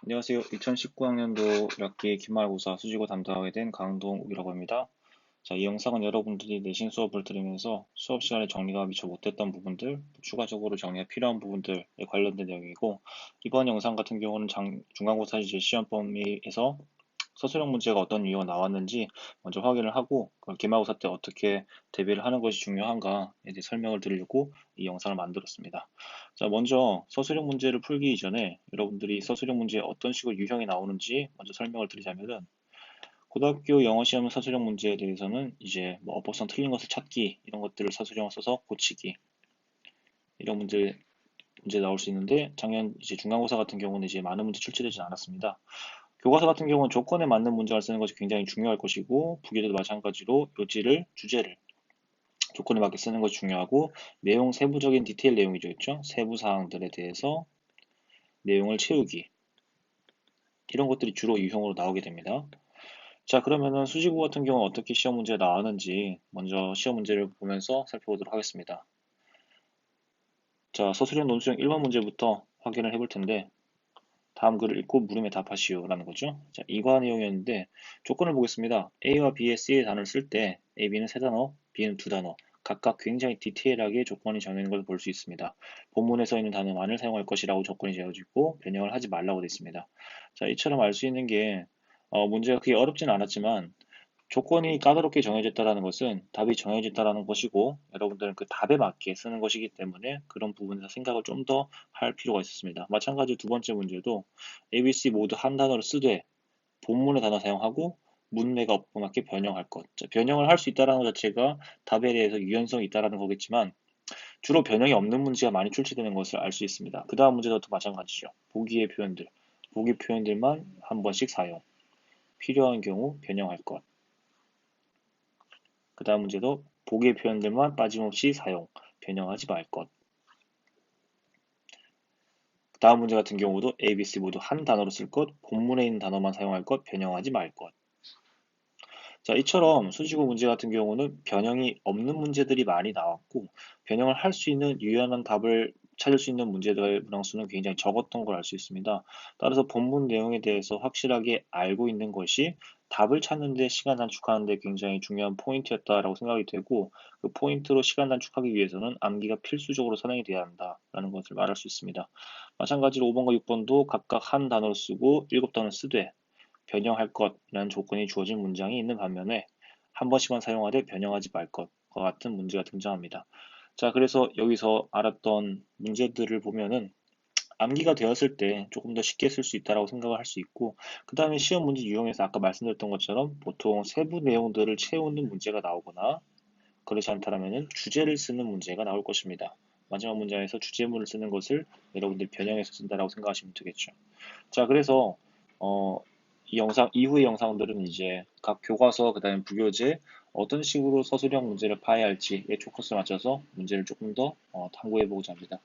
안녕하세요. 2019학년도 1학기 기말고사 수시고 담당하게 된 강동욱이라고 합니다. 자, 이 영상은 여러분들이 내신 수업을 들으면서 수업 시간에 정리가 미처 못됐던 부분들, 추가적으로 정리가 필요한 부분들에 관련된 내용이고, 이번 영상 같은 경우는 중간고사 이제 시험 범위에서 서술형 문제가 어떤 유형이 나왔는지 먼저 확인을 하고, 기말고사 때 어떻게 대비를 하는 것이 중요한가에 대해 설명을 드리려고 이 영상을 만들었습니다. 자, 먼저 서술형 문제를 풀기 이전에 여러분들이 서술형 문제에 어떤 식으로 유형이 나오는지 먼저 설명을 드리자면은, 고등학교 영어 시험 서술형 문제에 대해서는 이제 뭐 어법상 틀린 것을 찾기 이런 것들을 서술형을 써서 고치기 이런 문제 나올 수 있는데, 작년 이제 중간고사 같은 경우는 이제 많은 문제 출제되지 않았습니다. 교과서 같은 경우는 조건에 맞는 문장을 쓰는 것이 굉장히 중요할 것이고, 부교재도 마찬가지로 주제를 조건에 맞게 쓰는 것이 중요하고, 내용 세부적인 디테일 내용이죠, 있죠? 세부 사항들에 대해서 내용을 채우기 이런 것들이 주로 유형으로 나오게 됩니다. 자, 그러면은 수시고 같은 경우는 어떻게 시험 문제가 나왔는지 먼저 시험 문제를 보면서 살펴보도록 하겠습니다. 자, 서술형 논술형 1번 문제부터 확인을 해볼 텐데, 다음 글을 읽고 물음에 답하시오 라는 거죠. 자, 이과 내용이었는데 조건을 보겠습니다. A와 B의 C의 단어를 쓸 때 A, B는 세 단어, B는 두 단어, 각각 굉장히 디테일하게 조건이 정해진 것을 볼 수 있습니다. 본문에 써 있는 단어만을 사용할 것이라고 조건이 되어져 있고 변형을 하지 말라고 되어 있습니다. 자, 이처럼 알 수 있는 게 문제가 그게 어렵지는 않았지만 조건이 까다롭게 정해졌다는 것은 답이 정해졌다는 것이고, 여러분들은 그 답에 맞게 쓰는 것이기 때문에 그런 부분에서 생각을 좀 더 할 필요가 있었습니다. 마찬가지로 두 번째 문제도 ABC 모두 한 단어를 쓰되 본문의 단어 사용하고 문맥에 없맞게 변형할 것. 자, 변형을 할 수 있다는 것 자체가 답에 대해서 유연성이 있다는 거겠지만, 주로 변형이 없는 문제가 많이 출제되는 것을 알 수 있습니다. 그 다음 문제도 마찬가지죠. 보기의 표현들. 보기 표현들만 한 번씩 사용. 필요한 경우 변형할 것. 그 다음 문제도 보기의 표현들만 빠짐없이 사용, 변형하지 말 것. 다음 문제 같은 경우도 A, B, C 모두 한 단어로 쓸 것, 본문에 있는 단어만 사용할 것, 변형하지 말 것. 자, 이처럼 수시고 문제 같은 경우는 변형이 없는 문제들이 많이 나왔고, 변형을 할 수 있는 유연한 답을 찾을 수 있는 문제들의 문항수는 굉장히 적었던 걸 알 수 있습니다. 따라서 본문 내용에 대해서 확실하게 알고 있는 것이 답을 찾는 데 시간 단축하는 데 굉장히 중요한 포인트였다라고 생각이 되고, 그 포인트로 시간 단축하기 위해서는 암기가 필수적으로 선행이 돼야 한다라는 것을 말할 수 있습니다. 마찬가지로 5번과 6번도 각각 한 단어를 쓰고 7단어를 쓰되 변형할 것이라는 조건이 주어진 문장이 있는 반면에 한 번씩만 사용하되 변형하지 말 것과 같은 문제가 등장합니다. 자, 그래서 여기서 알았던 문제들을 보면은 암기가 되었을 때 조금 더 쉽게 쓸 수 있다고 생각을 할 수 있고, 그 다음에 시험 문제 유형에서 아까 말씀드렸던 것처럼 보통 세부 내용들을 채우는 문제가 나오거나, 그렇지 않다면 주제를 쓰는 문제가 나올 것입니다. 마지막 문장에서 주제문을 쓰는 것을 여러분들 변형해서 쓴다라고 생각하시면 되겠죠. 자, 그래서 어, 이 영상 이후의 영상들은 이제 각 교과서 그다음에 부교재 어떤 식으로 서술형 문제를 파야 할지에 포커스를 맞춰서 문제를 조금 더 탐구해 보고자 합니다.